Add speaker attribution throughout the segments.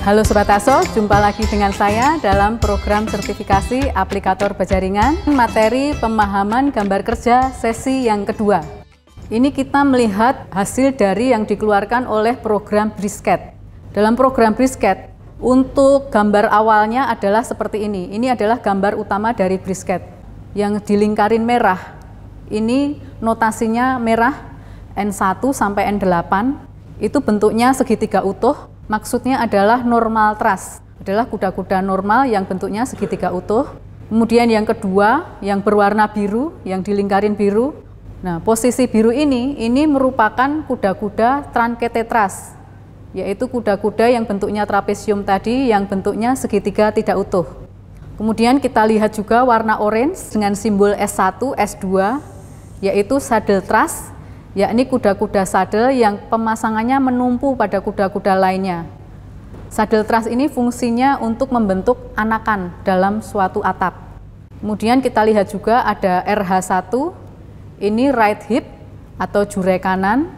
Speaker 1: Halo Sobat ASO, jumpa lagi dengan saya dalam program sertifikasi aplikator baja ringan, materi pemahaman gambar kerja sesi yang kedua. Ini kita melihat hasil dari yang dikeluarkan oleh program Brisket. Dalam program Brisket, untuk gambar awalnya adalah seperti ini. Ini adalah gambar utama dari Brisket. Yang dilingkarin merah, ini notasinya merah N1 sampai N8, itu bentuknya segitiga utuh. Maksudnya adalah normal truss, adalah kuda-kuda normal yang bentuknya segitiga utuh. Kemudian yang kedua, yang berwarna biru, yang dilingkarin biru. Nah, posisi biru ini merupakan kuda-kuda truncate truss, yaitu kuda-kuda yang bentuknya trapesium tadi, yang bentuknya segitiga tidak utuh. Kemudian kita lihat juga warna orange dengan simbol S1, S2, yaitu saddle truss, yakni kuda-kuda saddle yang pemasangannya menumpu pada kuda-kuda lainnya. Saddle truss ini fungsinya untuk membentuk anakan dalam suatu atap. Kemudian kita lihat juga ada RH1, ini right hip atau jurai kanan.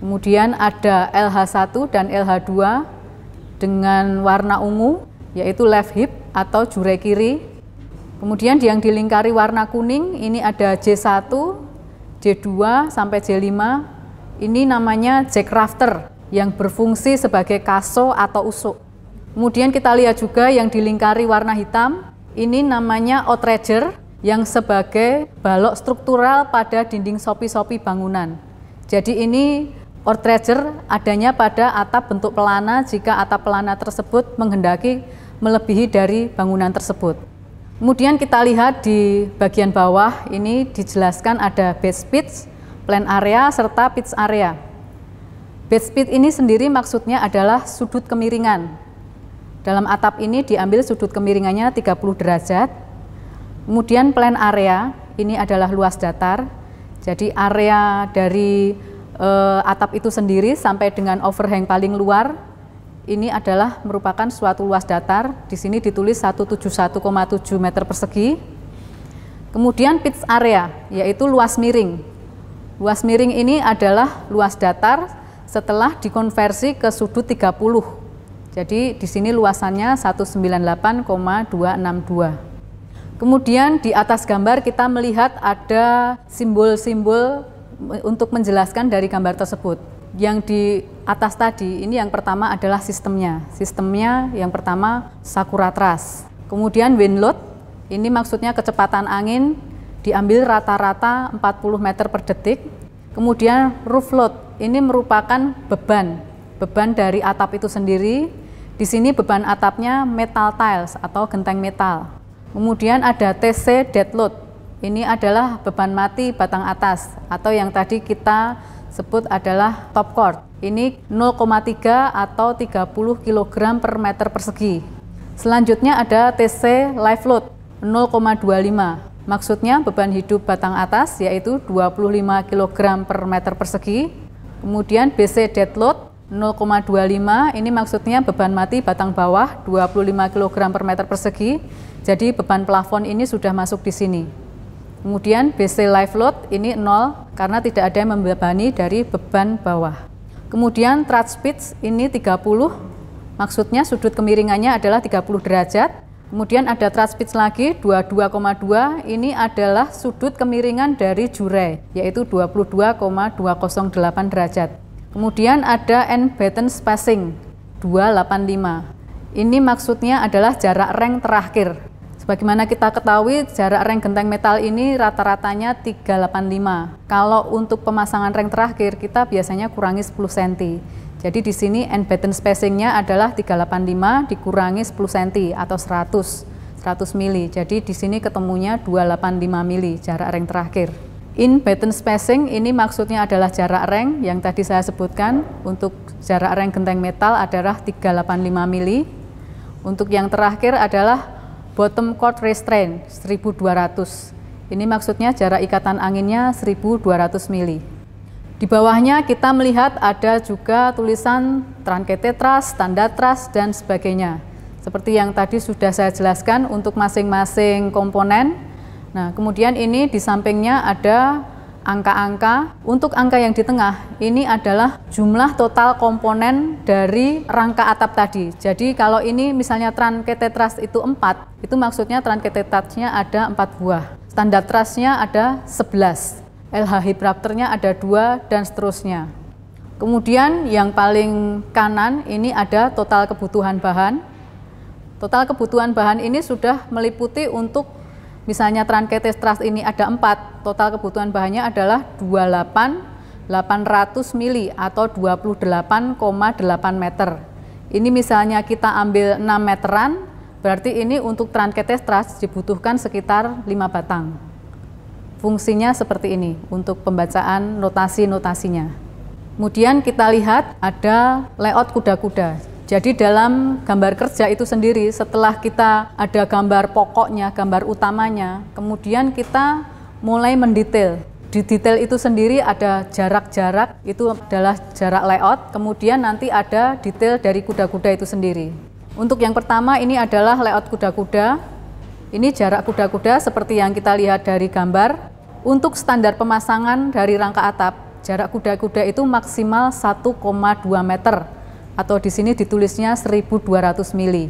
Speaker 1: Kemudian ada LH1 dan LH2 dengan warna ungu, yaitu left hip atau jurai kiri. Kemudian yang dilingkari warna kuning, ini ada J1, J2 sampai J5, ini namanya jack rafter yang berfungsi sebagai kaso atau usuk. Kemudian kita lihat juga yang dilingkari warna hitam, ini namanya outrigger yang sebagai balok struktural pada dinding sopi-sopi bangunan. Jadi ini outrigger adanya pada atap bentuk pelana jika atap pelana tersebut menghendaki melebihi dari bangunan tersebut. Kemudian kita lihat di bagian bawah ini dijelaskan ada base pitch, plan area, serta pitch area. Base pitch ini sendiri maksudnya adalah sudut kemiringan. Dalam atap ini diambil sudut kemiringannya 30 derajat. Kemudian plan area ini adalah luas datar. Jadi area dari atap itu sendiri sampai dengan overhang paling luar ini adalah merupakan suatu luas datar. Di sini ditulis 171,7 meter persegi. Kemudian pitch area, yaitu luas miring. Luas miring ini adalah luas datar setelah dikonversi ke sudut 30. Jadi di sini luasannya 198,262. Kemudian di atas gambar kita melihat ada simbol-simbol untuk menjelaskan dari gambar tersebut. Yang di atas tadi, ini yang pertama adalah sistemnya. Sistemnya yang pertama Sakura truss. Kemudian wind load, ini maksudnya kecepatan angin diambil rata-rata 40 meter per detik. Kemudian roof load, ini merupakan beban dari atap itu sendiri. Di sini beban atapnya metal tiles atau genteng metal. Kemudian ada TC dead load, ini adalah beban mati batang atas atau yang tadi kita sebut adalah top chord. Ini 0,3 atau 30 kg per meter persegi. Selanjutnya ada TC live load 0,25. Maksudnya beban hidup batang atas yaitu 25 kg per meter persegi. Kemudian BC dead load 0,25, ini maksudnya beban mati batang bawah 25 kg per meter persegi. Jadi beban plafon ini sudah masuk di sini. Kemudian BC live load ini 0 karena tidak ada yang membebani dari beban bawah. Kemudian truss pitch ini 30, maksudnya sudut kemiringannya adalah 30 derajat. Kemudian ada truss pitch lagi 22,2, ini adalah sudut kemiringan dari jurai, yaitu 22,208 derajat. Kemudian ada end batten spacing 285, ini maksudnya adalah jarak reng terakhir. Sebagaimana kita ketahui, jarak reng genteng metal ini rata-ratanya 385. Kalau untuk pemasangan reng terakhir, kita biasanya kurangi 10 cm. Jadi di sini end batten spacingnya adalah 385 dikurangi 10 cm atau 100 mili. Jadi di sini ketemunya 285 mili jarak reng terakhir. In batten spacing ini maksudnya adalah jarak reng yang tadi saya sebutkan. Untuk jarak reng genteng metal adalah 385 mili. Untuk yang terakhir adalah bottom chord restraint 1200. Ini maksudnya jarak ikatan anginnya 1200 mili. Di bawahnya kita melihat ada juga tulisan truncate truss, standard truss, dan sebagainya. Seperti yang tadi sudah saya jelaskan untuk masing-masing komponen. Nah, kemudian ini di sampingnya ada angka-angka. Untuk angka yang di tengah, ini adalah jumlah total komponen dari rangka atap tadi. Jadi kalau ini misalnya truncated truss itu 4, itu maksudnya truncated truss-nya ada 4 buah. Standar truss-nya ada 11, LH hip rafter-nya ada 2, dan seterusnya. Kemudian yang paling kanan ini ada total kebutuhan bahan. Total kebutuhan bahan ini sudah meliputi untuk misalnya truncated truss ini ada 4, total kebutuhan bahannya adalah 28.800 mili atau 28,8 meter. Ini misalnya kita ambil 6 meteran, berarti ini untuk truncated truss dibutuhkan sekitar 5 batang. Fungsinya seperti ini untuk pembacaan notasi-notasinya. Kemudian kita lihat ada layout kuda-kuda. Jadi dalam gambar kerja itu sendiri, setelah kita ada gambar pokoknya, gambar utamanya, kemudian kita mulai mendetail. Di detail itu sendiri ada jarak-jarak, itu adalah jarak layout, kemudian nanti ada detail dari kuda-kuda itu sendiri. Untuk yang pertama ini adalah layout kuda-kuda. Ini jarak kuda-kuda seperti yang kita lihat dari gambar. Untuk standar pemasangan dari rangka atap, jarak kuda-kuda itu maksimal 1,2 meter. Atau di sini ditulisnya 1.200 mili.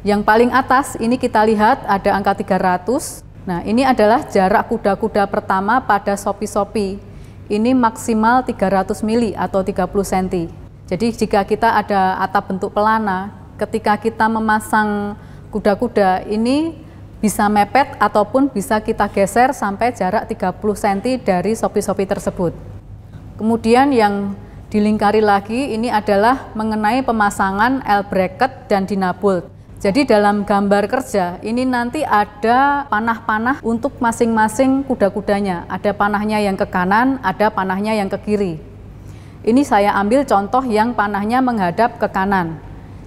Speaker 1: Yang paling atas ini kita lihat ada angka 300. Nah, ini adalah jarak kuda-kuda pertama pada sopi-sopi. Ini maksimal 300 mili atau 30 cm. Jadi jika kita ada atap bentuk pelana, ketika kita memasang kuda-kuda ini bisa mepet ataupun bisa kita geser sampai jarak 30 cm dari sopi-sopi tersebut. Kemudian yang dilingkari lagi ini adalah mengenai pemasangan L bracket dan dinabult. Jadi dalam gambar kerja ini nanti ada panah-panah untuk masing-masing kuda-kudanya. Ada panahnya yang ke kanan, ada panahnya yang ke kiri. Ini saya ambil contoh yang panahnya menghadap ke kanan.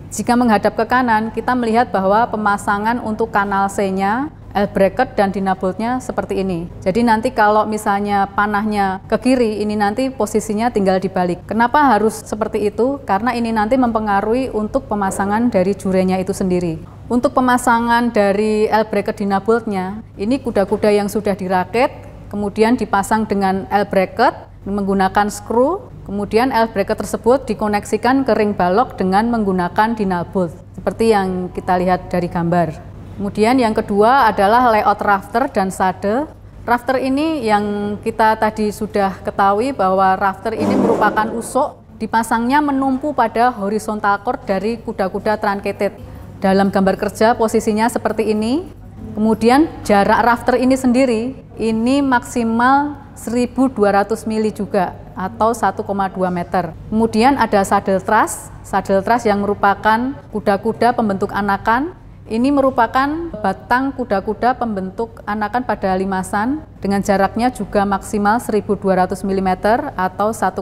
Speaker 1: Jika menghadap ke kanan, kita melihat bahwa pemasangan untuk kanal C-nya, L bracket dan dinabultnya seperti ini. Jadi nanti kalau misalnya panahnya ke kiri, ini nanti posisinya tinggal dibalik. Kenapa harus seperti itu? Karena ini nanti mempengaruhi untuk pemasangan dari jurenya itu sendiri. Untuk pemasangan dari L bracket dinabultnya, ini kuda-kuda yang sudah dirakit, kemudian dipasang dengan L bracket menggunakan skru, kemudian L bracket tersebut dikoneksikan ke ring balok dengan menggunakan dinabult, seperti yang kita lihat dari gambar. Kemudian yang kedua adalah layout rafter dan saddle. Rafter ini yang kita tadi sudah ketahui bahwa rafter ini merupakan usuk, dipasangnya menumpu pada horizontal cord dari kuda-kuda truncated. Dalam gambar kerja posisinya seperti ini. Kemudian jarak rafter ini sendiri, ini maksimal 1.200 mili juga atau 1,2 meter. Kemudian ada saddle truss yang merupakan kuda-kuda pembentuk anakan. Ini merupakan batang kuda-kuda pembentuk anakan pada limasan dengan jaraknya juga maksimal 1.200 mm atau 1,2.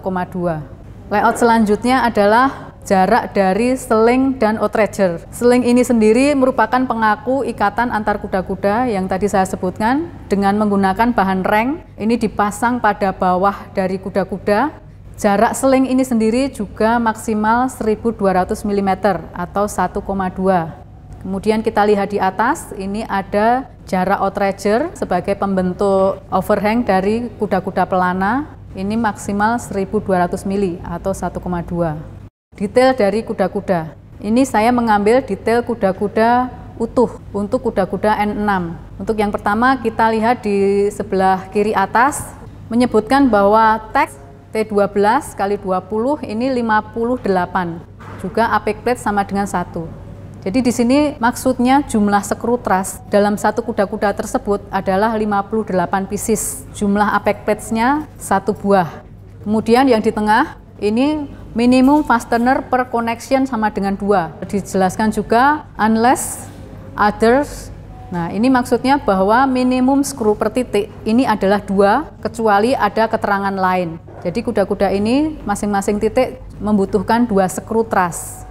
Speaker 1: Layout selanjutnya adalah jarak dari seling dan outrigger. Seling ini sendiri merupakan pengaku ikatan antar kuda-kuda yang tadi saya sebutkan dengan menggunakan bahan reng. Ini dipasang pada bawah dari kuda-kuda. Jarak seling ini sendiri juga maksimal 1.200 mm atau 1,2. Kemudian kita lihat di atas, ini ada jarak outrigger sebagai pembentuk overhang dari kuda-kuda pelana. Ini maksimal 1.200 mili atau 1,2. Detail dari kuda-kuda. Ini saya mengambil detail kuda-kuda utuh untuk kuda-kuda N6. Untuk yang pertama kita lihat di sebelah kiri atas, menyebutkan bahwa teks T12 kali 20 ini 58. Juga apex plate sama dengan 1. Jadi di sini maksudnya jumlah skru truss dalam satu kuda-kuda tersebut adalah 58 pieces. Jumlah apex plates-nya 1 buah. Kemudian yang di tengah ini minimum fastener per connection sama dengan 2. Dijelaskan juga unless others. Nah, ini maksudnya bahwa minimum skru per titik ini adalah 2 kecuali ada keterangan lain. Jadi kuda-kuda ini masing-masing titik membutuhkan 2 skru truss.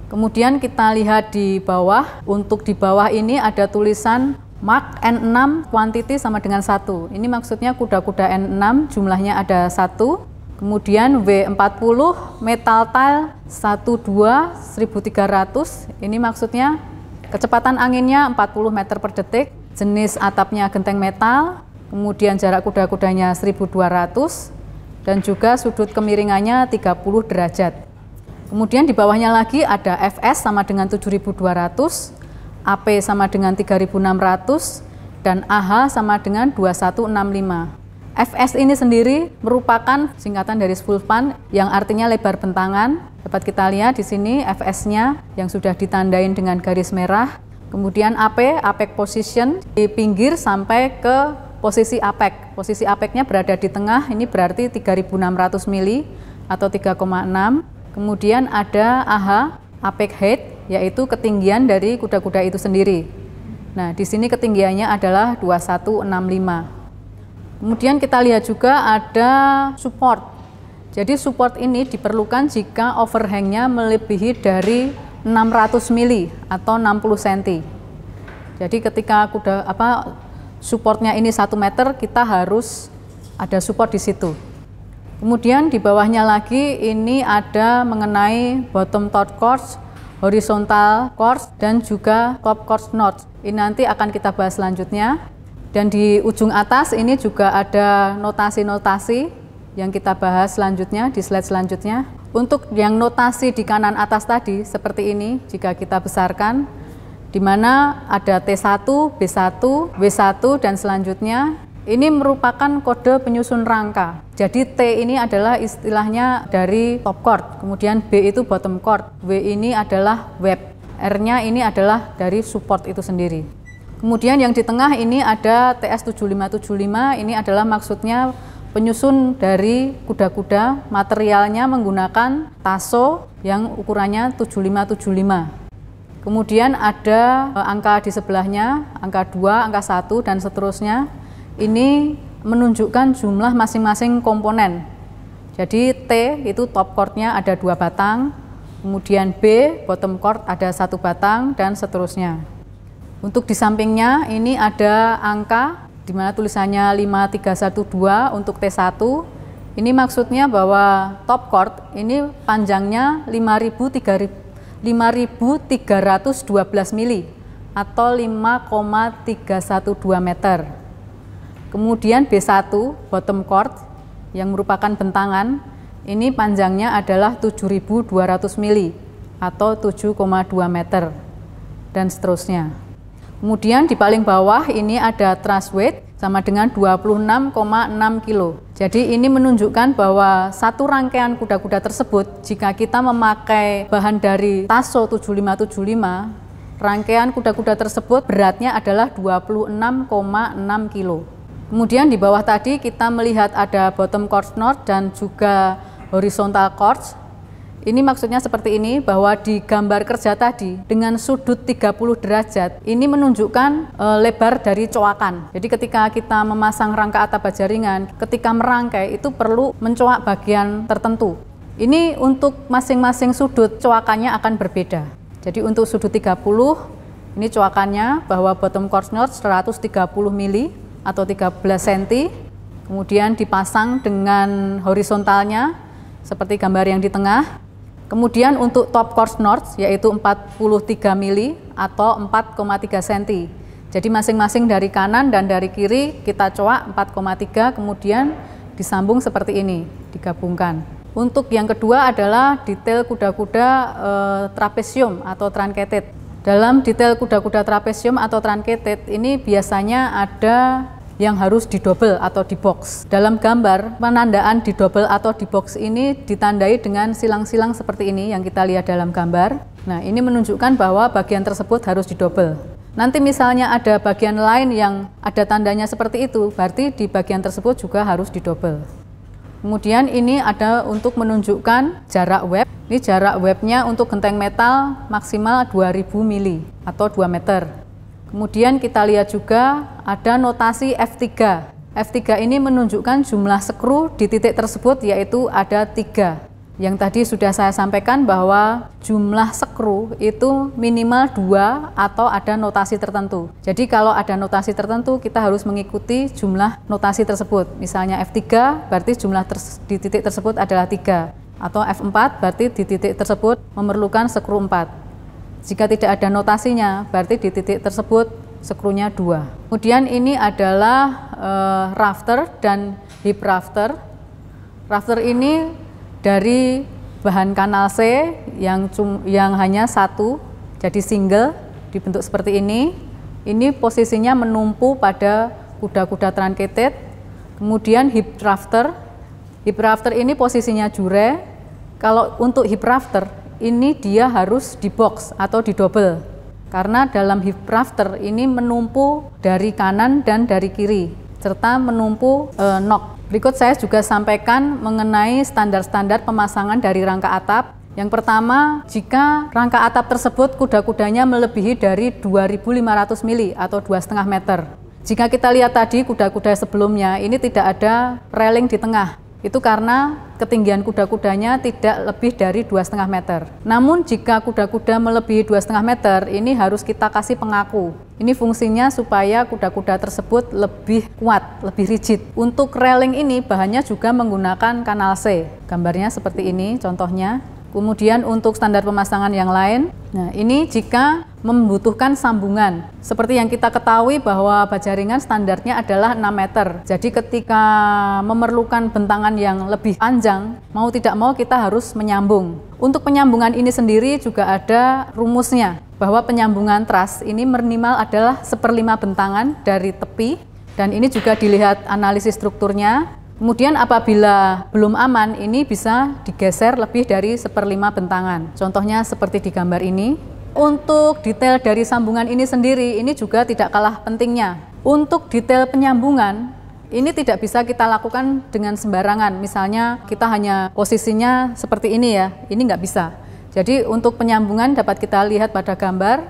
Speaker 1: Kemudian kita lihat di bawah, untuk di bawah ini ada tulisan Mark N6 quantity sama dengan 1. Ini maksudnya kuda-kuda N6 jumlahnya ada 1. Kemudian W40 metal tile 12 1300. Ini maksudnya kecepatan anginnya 40 meter per detik. Jenis atapnya genteng metal. kemudian jarak kuda-kudanya 1200, dan juga sudut kemiringannya 30 derajat. Kemudian di bawahnya lagi ada Fs sama dengan 7200, AP sama dengan 3600, dan AH sama dengan 2165. Fs ini sendiri merupakan singkatan dari full span yang artinya lebar bentangan. Dapat kita lihat di sini Fs-nya yang sudah ditandain dengan garis merah. Kemudian AP, apex position di pinggir sampai ke posisi apex. Posisi apexnya berada di tengah, ini berarti 3600 mili atau 3,6. Kemudian ada AH, apex height, yaitu ketinggian dari kuda-kuda itu sendiri. Nah, di sini ketinggiannya adalah 2165. Kemudian kita lihat juga ada support. Jadi support ini diperlukan jika overhangnya melebihi dari 600 mili atau 60 cm. Jadi ketika supportnya ini 1 meter, kita harus ada support di situ. Kemudian di bawahnya lagi ini ada mengenai bottom taut course, horizontal course, dan juga top course knot. Ini nanti akan kita bahas selanjutnya. Dan di ujung atas ini juga ada notasi-notasi yang kita bahas selanjutnya di slide selanjutnya. Untuk yang notasi di kanan atas tadi seperti ini, jika kita besarkan, di mana ada T1, B1, W1, dan selanjutnya, ini merupakan kode penyusun rangka. Jadi T ini adalah istilahnya dari top chord, kemudian B itu bottom chord, W ini adalah web, R-nya ini adalah dari support itu sendiri. Kemudian yang di tengah ini ada TS7575, ini adalah maksudnya penyusun dari kuda-kuda, materialnya menggunakan taso yang ukurannya 7575. Kemudian ada angka di sebelahnya, angka 2, angka 1, dan seterusnya. Ini menunjukkan jumlah masing-masing komponen. Jadi T itu top chordnya ada 2 batang, kemudian B bottom chord ada 1 batang, dan seterusnya. Untuk di sampingnya ini ada angka di mana tulisannya 5312 untuk T1. Ini maksudnya bahwa top chord ini panjangnya 5312 mili atau 5,312 meter. Kemudian B1 bottom chord yang merupakan bentangan, ini panjangnya adalah 7200 mili atau 7,2 meter, dan seterusnya. Kemudian di paling bawah ini ada thrust weight sama dengan 26,6 kilo. Jadi ini menunjukkan bahwa satu rangkaian kuda-kuda tersebut, jika kita memakai bahan dari Tasso 7575, rangkaian kuda-kuda tersebut beratnya adalah 26,6 kilo. Kemudian di bawah tadi kita melihat ada bottom course knot dan juga horizontal course. Ini maksudnya seperti ini, bahwa di gambar kerja tadi dengan sudut 30 derajat ini menunjukkan lebar dari coakan. Jadi ketika kita memasang rangka atap baja ringan, ketika merangkai itu perlu mencoak bagian tertentu. Ini untuk masing-masing sudut coakannya akan berbeda. Jadi untuk sudut 30 ini coakannya bahwa bottom course knot 130 mili atau 13 cm. Kemudian dipasang dengan horizontalnya seperti gambar yang di tengah. Kemudian untuk top course knot yaitu 43 mili atau 4,3 cm. Jadi masing-masing dari kanan dan dari kiri kita coak 4,3, kemudian disambung seperti ini, digabungkan. Untuk yang kedua adalah detail kuda-kuda trapesium atau truncated. Dalam detail kuda-kuda trapesium atau truncated ini biasanya ada yang harus didobel atau dibox. Dalam gambar, penandaan didobel atau dibox ini ditandai dengan silang-silang seperti ini yang kita lihat dalam gambar. Nah, ini menunjukkan bahwa bagian tersebut harus didobel. Nanti misalnya ada bagian lain yang ada tandanya seperti itu, berarti di bagian tersebut juga harus didobel. Kemudian ini ada untuk menunjukkan jarak web. Ini jarak webnya untuk genteng metal maksimal 2000 mili atau 2 meter. Kemudian kita lihat juga ada notasi F3. F3 ini menunjukkan jumlah skru di titik tersebut, yaitu ada 3. Yang tadi sudah saya sampaikan bahwa jumlah skru itu minimal 2 atau ada notasi tertentu. Jadi kalau ada notasi tertentu kita harus mengikuti jumlah notasi tersebut. Misalnya F3 berarti jumlah di titik tersebut adalah 3. Atau F4 berarti di titik tersebut memerlukan skru 4. Jika tidak ada notasinya, berarti di titik tersebut skrunya 2. Kemudian ini adalah rafter dan hip rafter. Rafter ini dari bahan kanal C yang hanya satu, jadi single, dibentuk seperti ini. Ini posisinya menumpu pada kuda-kuda truncated. Kemudian hip rafter. Hip rafter ini posisinya jure. Kalau untuk hip rafter ini dia harus di box atau di double. Karena dalam hip rafter ini menumpu dari kanan dan dari kiri, serta menumpu nok. Berikut saya juga sampaikan mengenai standar-standar pemasangan dari rangka atap. Yang pertama, jika rangka atap tersebut kuda-kudanya melebihi dari 2.500 mili atau 2,5 meter. Jika kita lihat tadi kuda-kuda sebelumnya, ini tidak ada railing di tengah. Itu karena ketinggian kuda-kudanya tidak lebih dari 2,5 meter. Namun jika kuda-kuda melebihi 2,5 meter, ini harus kita kasih pengaku. Ini fungsinya supaya kuda-kuda tersebut lebih kuat, lebih rigid. Untuk railing ini bahannya juga menggunakan kanal C. Gambarnya seperti ini contohnya. Kemudian untuk standar pemasangan yang lain, nah ini jika membutuhkan sambungan. Seperti yang kita ketahui bahwa baja ringan standarnya adalah 6 meter. Jadi ketika memerlukan bentangan yang lebih panjang, mau tidak mau kita harus menyambung. Untuk penyambungan ini sendiri juga ada rumusnya, bahwa penyambungan truss ini minimal adalah 1/5 bentangan dari tepi, dan ini juga dilihat analisis strukturnya. Kemudian apabila belum aman, ini bisa digeser lebih dari 1/5 bentangan. Contohnya seperti di gambar ini. Untuk detail dari sambungan ini sendiri, ini juga tidak kalah pentingnya. Untuk detail penyambungan, ini tidak bisa kita lakukan dengan sembarangan. Misalnya kita hanya posisinya seperti ini ya, ini nggak bisa. Jadi untuk penyambungan dapat kita lihat pada gambar,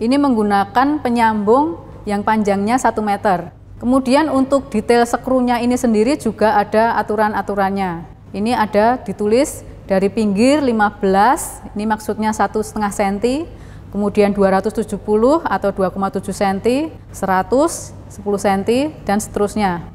Speaker 1: ini menggunakan penyambung yang panjangnya 1 meter. Kemudian untuk detail skrunya ini sendiri juga ada aturan-aturannya. Ini ada ditulis dari pinggir 15, ini maksudnya 1,5 cm, kemudian 270 atau 2,7 cm, 100, 10 cm, dan seterusnya.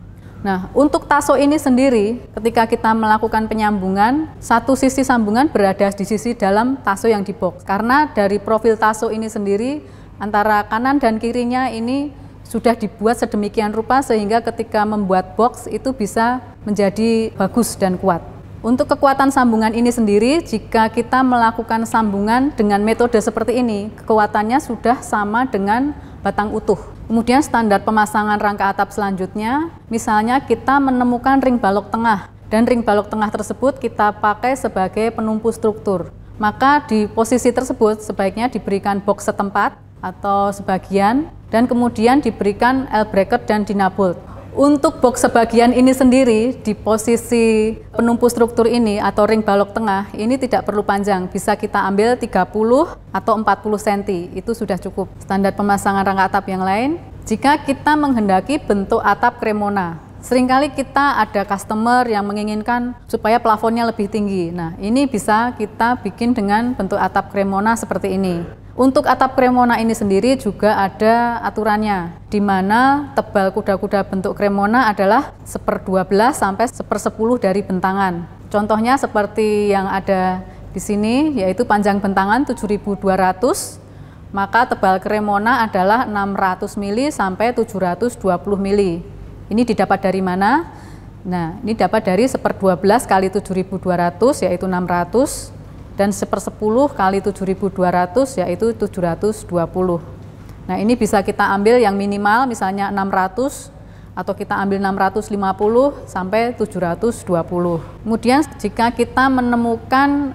Speaker 1: Nah, untuk taso ini sendiri, ketika kita melakukan penyambungan, satu sisi sambungan berada di sisi dalam taso yang di box. Karena dari profil taso ini sendiri, antara kanan dan kirinya ini sudah dibuat sedemikian rupa sehingga ketika membuat box itu bisa menjadi bagus dan kuat. Untuk kekuatan sambungan ini sendiri, jika kita melakukan sambungan dengan metode seperti ini, kekuatannya sudah sama dengan batang utuh. Kemudian standar pemasangan rangka atap selanjutnya, misalnya kita menemukan ring balok tengah, dan ring balok tengah tersebut kita pakai sebagai penumpu struktur. Maka di posisi tersebut sebaiknya diberikan box setempat atau sebagian, dan kemudian diberikan L-bracket dan dinabult. Untuk box sebagian ini sendiri, di posisi penumpu struktur ini atau ring balok tengah, ini tidak perlu panjang, bisa kita ambil 30 atau 40 cm, itu sudah cukup. Standar pemasangan rangka atap yang lain, jika kita menghendaki bentuk atap Cremona, seringkali kita ada customer yang menginginkan supaya plafonnya lebih tinggi. Nah, ini bisa kita bikin dengan bentuk atap Cremona seperti ini. Untuk atap Cremona ini sendiri juga ada aturannya, di mana tebal kuda-kuda bentuk Cremona adalah 1/12 sampai 1/10 dari bentangan. Contohnya seperti yang ada di sini, yaitu panjang bentangan 7.200, maka tebal Cremona adalah 600 mili sampai 720 mili. Ini didapat dari mana? Nah, ini dapat dari 1/12 kali 7.200, yaitu 600, dan 1/10 kali 7.200 yaitu 720. Nah, ini bisa kita ambil yang minimal misalnya 600 atau kita ambil 650 sampai 720. Kemudian jika kita menemukan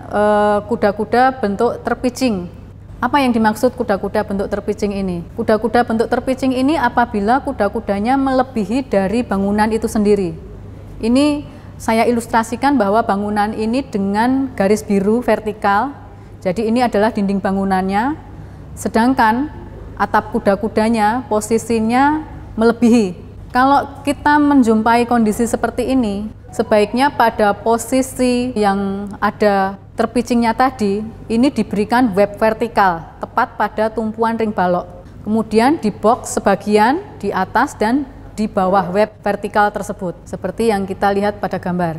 Speaker 1: kuda-kuda bentuk terpicing. Apa yang dimaksud kuda-kuda bentuk terpicing ini? Kuda-kuda bentuk terpicing ini apabila kuda-kudanya melebihi dari bangunan itu sendiri. Ini saya ilustrasikan bahwa bangunan ini dengan garis biru vertikal, jadi ini adalah dinding bangunannya, sedangkan atap kuda-kudanya posisinya melebihi. Kalau kita menjumpai kondisi seperti ini, sebaiknya pada posisi yang ada terpicingnya tadi, ini diberikan web vertikal, tepat pada tumpuan ring balok. Kemudian di box sebagian, di atas dan di bawah web vertikal tersebut, seperti yang kita lihat pada gambar.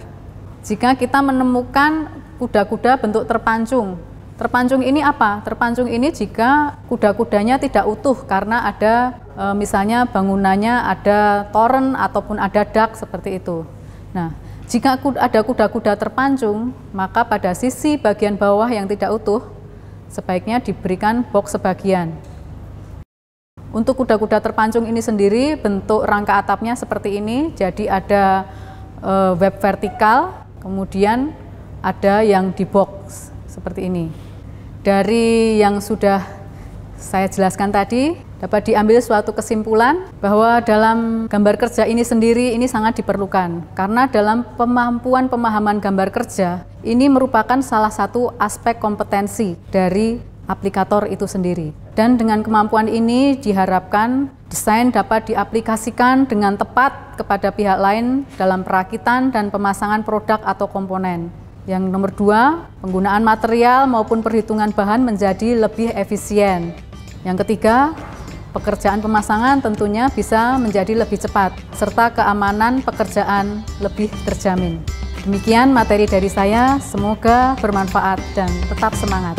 Speaker 1: Jika kita menemukan kuda-kuda bentuk terpancung, Terpancung ini apa? Terpancung ini jika kuda-kudanya tidak utuh karena ada misalnya bangunannya ada toren ataupun ada dak seperti itu. Nah, jika ada kuda-kuda terpancung, maka pada sisi bagian bawah yang tidak utuh sebaiknya diberikan box sebagian. Untuk kuda-kuda terpancung ini sendiri bentuk rangka atapnya seperti ini, jadi ada web vertikal, kemudian ada yang di box seperti ini. Dari yang sudah saya jelaskan tadi, dapat diambil suatu kesimpulan bahwa dalam gambar kerja ini sendiri ini sangat diperlukan, karena dalam kemampuan pemahaman gambar kerja ini merupakan salah satu aspek kompetensi dari aplikator itu sendiri. Dan dengan kemampuan ini diharapkan desain dapat diaplikasikan dengan tepat kepada pihak lain dalam perakitan dan pemasangan produk atau komponen. Yang nomor 2, penggunaan material maupun perhitungan bahan menjadi lebih efisien. Yang ketiga, pekerjaan pemasangan tentunya bisa menjadi lebih cepat, serta keamanan pekerjaan lebih terjamin. Demikian materi dari saya, semoga bermanfaat dan tetap semangat.